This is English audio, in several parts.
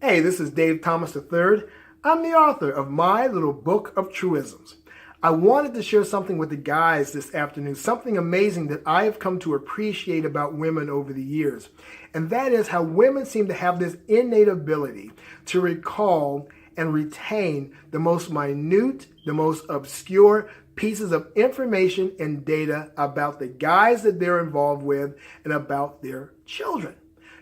Hey, this is Dave Thomas III. I'm the author of my little book of truisms. I wanted to share something with the guys this afternoon, something amazing that I have come to appreciate about women over the years. And that is how women seem to have this innate ability to recall and retain the most minute, the most obscure pieces of information and data about the guys that they're involved with and about their children.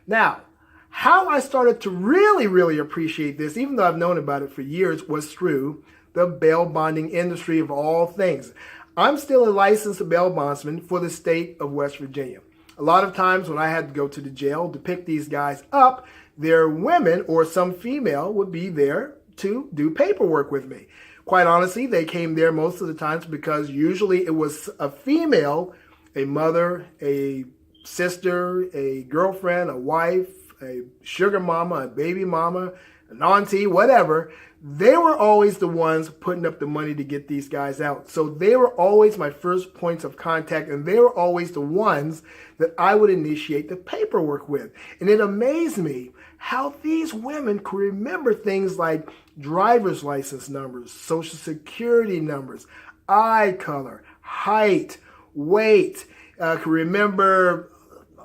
Now, how I started to really appreciate this, even though I've known about it for years, was through the bail bonding industry of all things. I'm still a licensed bail bondsman for the state of West Virginia. A lot of times when I had to go to the jail to pick these guys up, their women or some female would be there to do paperwork with me. Quite honestly, they came there most of the times because usually it was a female, a mother, a sister, a girlfriend, a wife, a sugar mama, a baby mama, an auntie, whatever. They were always the ones putting up the money to get these guys out. So they were always my first points of contact, and they were always the ones that I would initiate the paperwork with. And it amazed me how these women could remember things like driver's license numbers, social security numbers, eye color, height, weight, could remember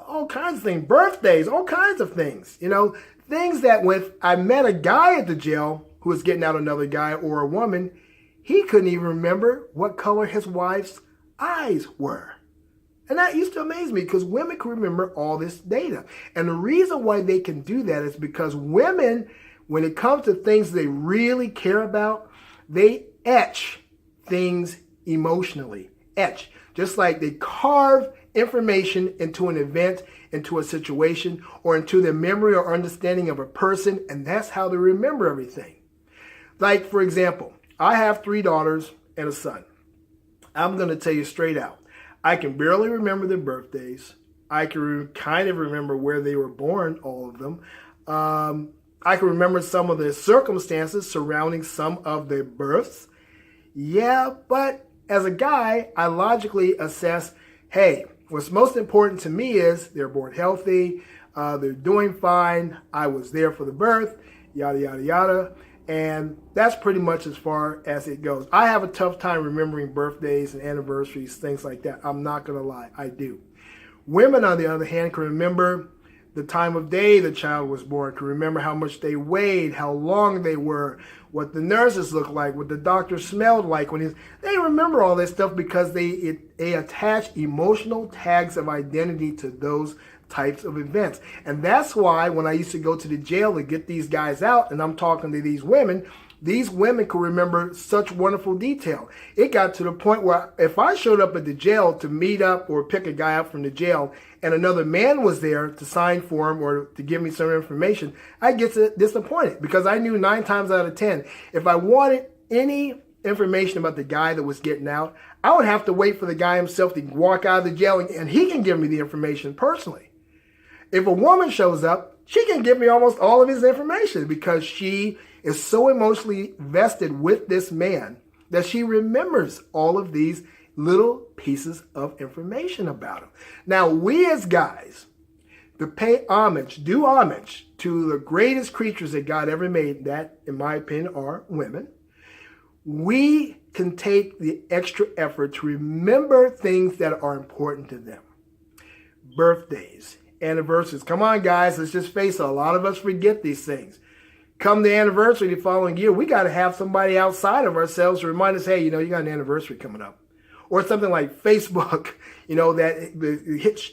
all kinds of things, birthdays, all kinds of things, things that when I met a guy at the jail who was getting out another guy or a woman, he couldn't even remember what color his wife's eyes were. And that used to amaze me because women can remember all this data. And the reason why they can do that is because women, when it comes to things they really care about, they etch things emotionally. Etch. Just like they carve information into an event, into a situation, or into the memory or understanding of a person, and that's how they remember everything. Like, for example, I have 3 daughters and a son. I'm going to tell you straight out. I can barely remember their birthdays. I can kind of remember where they were born, all of them. I can remember some of the circumstances surrounding some of their births. Yeah, but as a guy, I logically assess, hey, what's most important to me is they're born healthy, they're doing fine, I was there for the birth, yada, yada, yada. And that's pretty much as far as it goes. I have a tough time remembering birthdays and anniversaries, things like that. I'm not going to lie, I do. Women, on the other hand, can remember the time of day the child was born, can remember how much they weighed, how long they were, what the nurses looked like, what the doctor smelled like. They remember all this stuff because they attach emotional tags of identity to those types of events. And that's why when I used to go to the jail to get these guys out, and I'm talking to these women could remember such wonderful detail. It got to the point where if I showed up at the jail to meet up or pick a guy up from the jail and another man was there to sign for him or to give me some information, I'd get disappointed because I knew 9 times out of 10, if I wanted any information about the guy that was getting out, I would have to wait for the guy himself to walk out of the jail and he can give me the information personally. If a woman shows up, she can give me almost all of his information because she is so emotionally vested with this man that she remembers all of these little pieces of information about him. Now, we as guys, to pay homage, do homage to the greatest creatures that God ever made, that, in my opinion, are women, we can take the extra effort to remember things that are important to them. Birthdays, anniversaries. Come on, guys, let's just face it. A lot of us forget these things. Come the anniversary the following year, we got to have somebody outside of ourselves to remind us, hey, you got an anniversary coming up. Or something like Facebook, that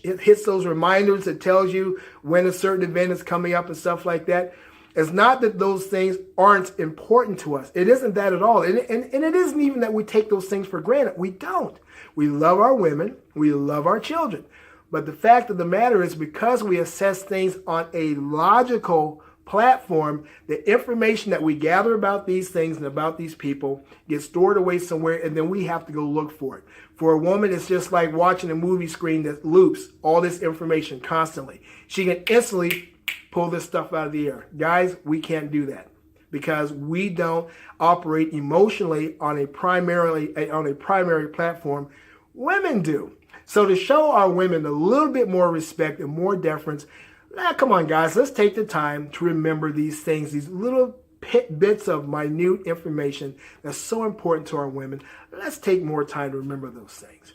it hits those reminders that tells you when a certain event is coming up and stuff like that. It's not that those things aren't important to us. It isn't that at all. And it isn't even that we take those things for granted. We don't. We love our women. We love our children. But the fact of the matter is because we assess things on a logical platform, the information that we gather about these things and about these people gets stored away somewhere, and then we have to go look for it. For a woman, it's just like watching a movie screen that loops all this information constantly. She can instantly pull this stuff out of the air. Guys, we can't do that because we don't operate emotionally on a primary platform. Women do. So to show our women a little bit more respect and more deference, Now, come on, guys, let's take the time to remember these things, these little bits of minute information that's so important to our women. Let's take more time to remember those things.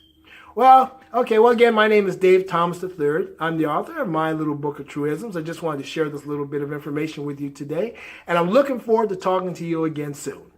Well, again, my name is Dave Thomas III. I'm the author of my little book of truisms. I just wanted to share this little bit of information with you today, and I'm looking forward to talking to you again soon.